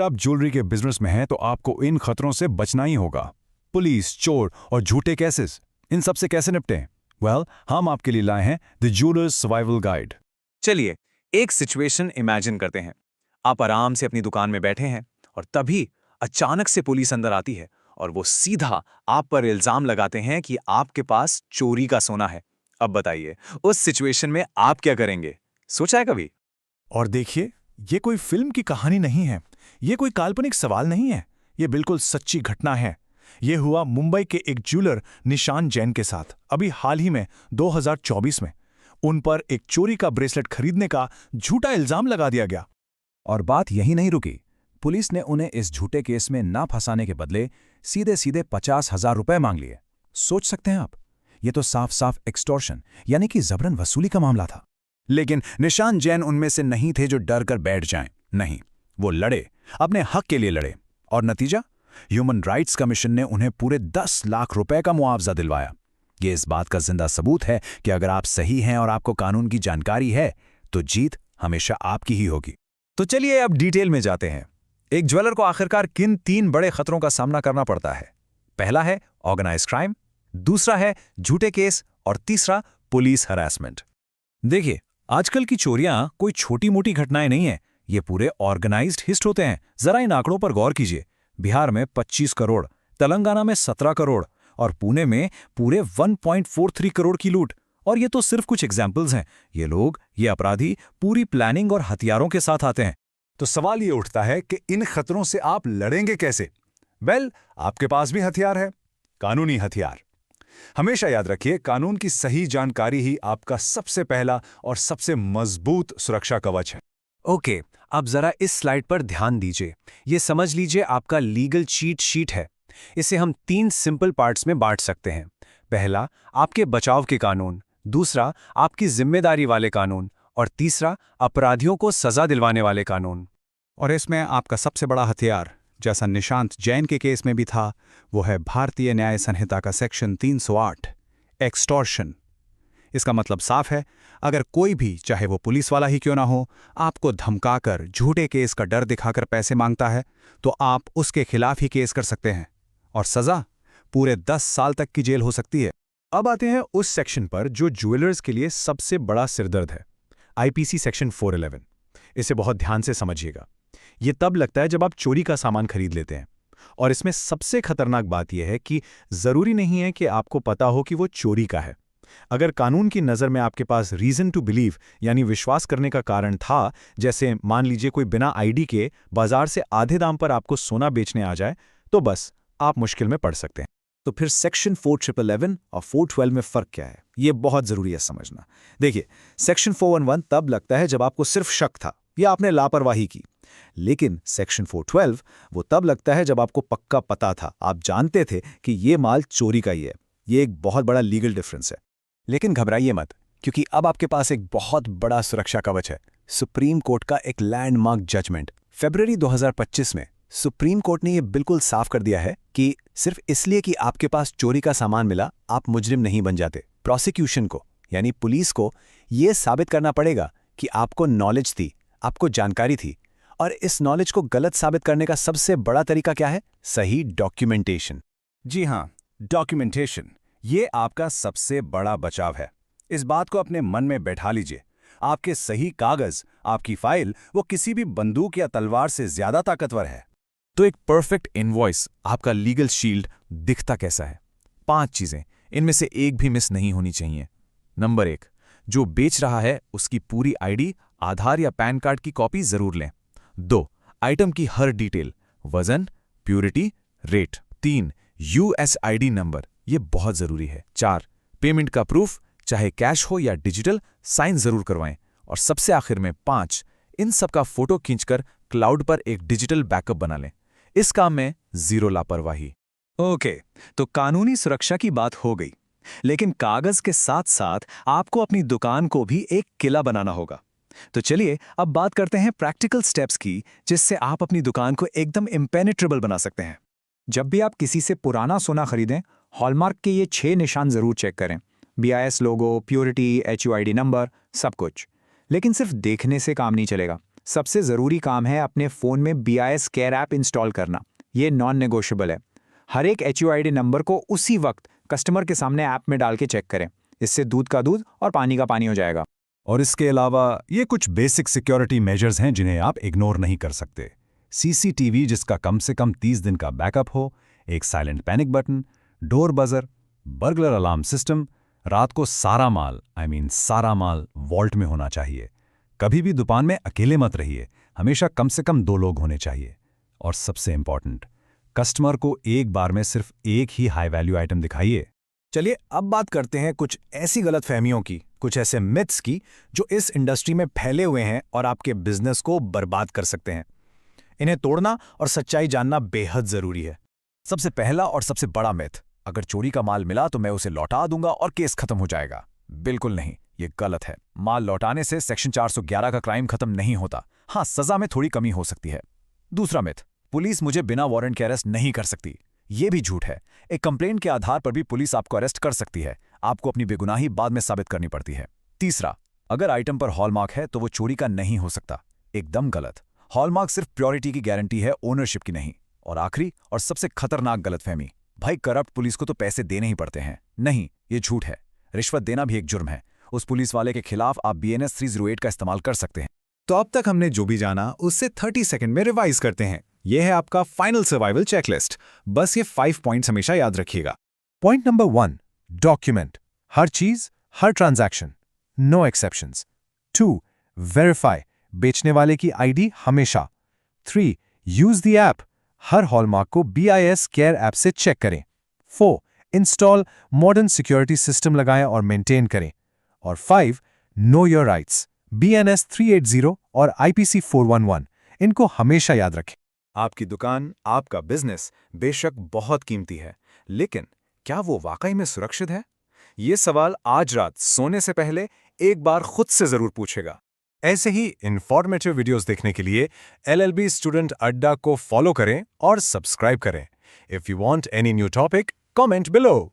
आप ज्वेलरी के बिजनेस में हैं तो आपको इन खतरों से बचना ही होगा। पुलिस, चोर और झूठे केसेस, इन सब से कैसे निपटें? हम आपके लिए लाए हैं द ज्वेलर्स सर्वाइवल गाइड। चलिए एक सिचुएशन इमेजिन करते हैं। आप आराम से अपनी दुकान में बैठे हैं और तभी अचानक से पुलिस अंदर आती है और वो सीधा आप पर इल्जाम लगाते हैं कि आपके पास चोरी का सोना है। अब बताइए उस सिचुएशन में आप क्या करेंगे? सोचा है कभी? और देखिए, ये कोई फिल्म की कहानी नहीं है, ये कोई काल्पनिक सवाल नहीं है, ये बिल्कुल सच्ची घटना है। ये हुआ मुंबई के एक ज्वेलर निशान जैन के साथ अभी हाल ही में 2024 में। उन पर एक चोरी का ब्रेसलेट खरीदने का झूठा इल्जाम लगा दिया गया। और बात यही नहीं रुकी। पुलिस ने उन्हें इस झूठे केस में ना फंसाने के बदले सीधे सीधे 50,000 रुपए मांग लिए। सोच सकते हैं आप, ये तो साफ साफ एक्सटॉर्शन यानी कि जबरन वसूली का मामला था। लेकिन निशान जैन उनमें से नहीं थे जो डर कर बैठ जाएं। नहीं, वो लड़े, अपने हक के लिए लड़े। और नतीजा, ह्यूमन राइट्स कमीशन ने उन्हें पूरे 10 लाख रुपए का मुआवजा दिलवाया। ये इस बात का जिंदा सबूत है कि अगर आप सही हैं और आपको कानून की जानकारी है तो जीत हमेशा आपकी ही होगी। तो चलिए अब डिटेल में जाते हैं। एक ज्वेलर को आखिरकार किन 3 बड़े खतरों का सामना करना पड़ता है? पहला है ऑर्गेनाइज्ड क्राइम, दूसरा है झूठे केस और तीसरा पुलिस हरासमेंट। देखिए, आजकल की चोरियां कोई छोटी मोटी घटनाएं नहीं है, ये पूरे ऑर्गेनाइज्ड हिस्ट होते हैं। जरा इन आंकड़ों पर गौर कीजिए। बिहार में 25 करोड़, तेलंगाना में 17 करोड़ और पुणे में पूरे 1.43 करोड़ की लूट। और ये तो सिर्फ कुछ एग्जाम्पल्स हैं। ये अपराधी पूरी प्लानिंग और हथियारों के साथ आते हैं। तो सवाल ये उठता है कि इन खतरों से आप लड़ेंगे कैसे? आपके पास भी हथियार है, कानूनी हथियार। हमेशा याद रखिए, कानून की सही जानकारी ही आपका सबसे पहला और सबसे मजबूत सुरक्षा कवच है। ओके, अब जरा इस स्लाइड पर ध्यान दीजिए। ये समझ लीजिए आपका लीगल चीट शीट है। इसे हम 3 सिंपल पार्ट्स में बांट सकते हैं। पहला, आपके बचाव के कानून, दूसरा आपकी जिम्मेदारी वाले कानून और तीसरा अपराधियों को सजा दिलवाने वाले कानून। और इसमें आपका सबसे बड़ा हथियार, जैसा निशांत जैन के केस में भी था, वो है भारतीय न्याय संहिता का सेक्शन 308, एक्सटॉर्शन। इसका मतलब साफ है, अगर कोई भी, चाहे वो पुलिस वाला ही क्यों ना हो, आपको धमकाकर झूठे केस का डर दिखाकर पैसे मांगता है तो आप उसके खिलाफ ही केस कर सकते हैं और सजा पूरे 10 साल तक की जेल हो सकती है। अब आते हैं उस सेक्शन पर जो ज्वेलर्स के लिए सबसे बड़ा सिरदर्द है, आईपीसी सेक्शन 411। इसे बहुत ध्यान से समझिएगा। ये तब लगता है जब आप चोरी का सामान खरीद लेते हैं। और इसमें सबसे खतरनाक बात यह है कि जरूरी नहीं है कि आपको पता हो कि वो चोरी का है। अगर कानून की नज़र में आपके पास रीजन टू बिलीव यानी विश्वास करने का कारण था, जैसे मान लीजिए कोई बिना आईडी के बाजार से आधे दाम पर आपको सोना बेचने आ जाए, तो बस आप मुश्किल में पड़ सकते हैं। तो फिर सेक्शन 411 और 412 में फ़र्क क्या है? ये बहुत ज़रूरी है समझना। देखिए, सेक्शन 411 तब लगता है जब आपको सिर्फ शक था या आपने लापरवाही की। लेकिन सेक्शन 412 वो तब लगता है जब आपको पक्का पता था, आप जानते थे कि ये माल चोरी का ही है। ये एक बहुत बड़ा लीगल डिफरेंस है। लेकिन घबराइए मत, क्योंकि अब आपके पास एक बहुत बड़ा सुरक्षा कवच है। सुप्रीम कोर्ट का एक लैंडमार्क जजमेंट फरवरी 2025 में सुप्रीम कोर्ट ने यह बिल्कुल साफ कर दिया है कि सिर्फ इसलिए कि आपके पास चोरी का सामान मिला, आप मुजरिम नहीं बन जाते। प्रोसिक्यूशन को यानी पुलिस को यह साबित करना पड़ेगा कि आपको नॉलेज थी, आपको जानकारी थी। और इस नॉलेज को गलत साबित करने का सबसे बड़ा तरीका क्या है? सही डॉक्यूमेंटेशन। जी हां, डॉक्यूमेंटेशन, ये आपका सबसे बड़ा बचाव है। इस बात को अपने मन में बैठा लीजिए। आपके सही कागज, आपकी फाइल, वो किसी भी बंदूक या तलवार से ज्यादा ताकतवर है। तो एक परफेक्ट इनवॉइस, आपका लीगल शील्ड, दिखता कैसा है? 5 चीजें, इनमें से एक भी मिस नहीं होनी चाहिए। नंबर 1, जो बेच रहा है उसकी पूरी आईडी, आधार या पैन कार्ड की कॉपी जरूर लें। 2, आइटम की हर डिटेल, वजन, प्यूरिटी, रेट। 3, यूएसआईडी नंबर, ये बहुत जरूरी है। 4, पेमेंट का प्रूफ, चाहे कैश हो या डिजिटल, साइन जरूर करवाएं। और सबसे आखिर में 5, इन सब का फोटो खींचकर क्लाउड पर एक डिजिटल बैकअप बना लें। इस काम में 0 लापरवाही। ओके, तो कानूनी सुरक्षा की बात हो गई, लेकिन कागज के साथ साथ आपको अपनी दुकान को भी एक किला बनाना होगा। तो चलिए अब बात करते हैं प्रैक्टिकल स्टेप्स की, जिससे आप अपनी दुकान को एकदम इम्पेनेट्रेबल बना सकते हैं। जब भी आप किसी से पुराना सोना खरीदें, हॉलमार्क के ये 6 निशान जरूर चेक करें। BIS लोगो, प्योरिटी, HUID नंबर, सब कुछ। लेकिन सिर्फ देखने से काम नहीं चलेगा, सबसे ज़रूरी काम है अपने फ़ोन में BIS केयर ऐप इंस्टॉल करना। ये नॉन नेगोशिएबल है। हर एक HUID नंबर को उसी वक्त कस्टमर के सामने ऐप में डाल के चेक करें। इससे दूध का दूध और पानी का पानी हो जाएगा। और इसके अलावा ये कुछ बेसिक सिक्योरिटी मेजर्स हैं जिन्हें आप इग्नोर नहीं कर सकते। CCTV जिसका कम से कम 30 दिन का बैकअप हो, एक silent panic button, door buzzer, burglar alarm system, रात को सारा माल वॉल्ट में होना चाहिए। कभी भी दुकान में अकेले मत रहिए, हमेशा कम से कम 2 लोग होने चाहिए। और सबसे इंपॉर्टेंट, कस्टमर को एक बार में सिर्फ एक ही हाई वैल्यू आइटम दिखाइए। चलिए अब बात करते हैं कुछ ऐसी गलतफहमियों की, कुछ ऐसे मिथ्स की जो इस इंडस्ट्री में फैले हुए हैं और आपके बिजनेस को बर्बाद कर सकते हैं। इन्हें तोड़ना और सच्चाई जानना बेहद जरूरी है। सबसे पहला और सबसे बड़ा मिथ, अगर चोरी का माल मिला तो मैं उसे लौटा दूंगा और केस खत्म हो जाएगा। बिल्कुल नहीं, ये गलत है। माल लौटाने से सेक्शन 411 का क्राइम खत्म नहीं होता। हाँ, सजा में थोड़ी कमी हो सकती है। दूसरा मिथ, पुलिस मुझे बिना वारंट के अरेस्ट नहीं कर सकती। ये भी झूठ है। एक कंप्लेंट के आधार पर भी पुलिस आपको अरेस्ट कर सकती है। आपको अपनी बेगुनाही बाद में साबित करनी पड़ती है। तीसरा, अगर आइटम पर हॉलमार्क है तो वो चोरी का नहीं हो सकता। एकदम गलत। हॉलमार्क सिर्फ प्योरिटी की गारंटी है, ओनरशिप की नहीं। और आखिरी और सबसे खतरनाक गलतफहमी, भाई करप्ट पुलिस को तो पैसे देने ही पड़ते हैं। नहीं, ये झूठ है। रिश्वत देना भी एक जुर्म है। उस पुलिस वाले के खिलाफ आप BNS 308 का इस्तेमाल कर सकते हैं। तो अब तक हमने जो भी जाना उससे 30 सेकंड में रिवाइज करते हैं। यह है आपका फाइनल सर्वाइवल चेकलिस्ट। बस ये 5 पॉइंट्स हमेशा याद रखिएगा। पॉइंट नंबर 1, डॉक्यूमेंट हर चीज, हर ट्रांजैक्शन, नो एक्सेप्शंस। 2, वेरीफाई बेचने वाले की ID हमेशा। 3, use the app her hallmark को BIS केयर ऐप से चेक करें। 4, इंस्टॉल मॉडर्न सिक्योरिटी सिस्टम लगाएं और मेंटेन करें। और 5, नो योर राइट्स BNS 380 और IPC 411 इनको हमेशा याद रखें। आपकी दुकान, आपका बिजनेस बेशक बहुत कीमती है, लेकिन क्या वो वाकई में सुरक्षित है? ये सवाल आज रात सोने से पहले एक बार खुद से जरूर पूछेगा। ऐसे ही इंफॉर्मेटिव वीडियोस देखने के लिए LLB स्टूडेंट अड्डा को फॉलो करें और सब्सक्राइब करें। If you want any new topic, comment below.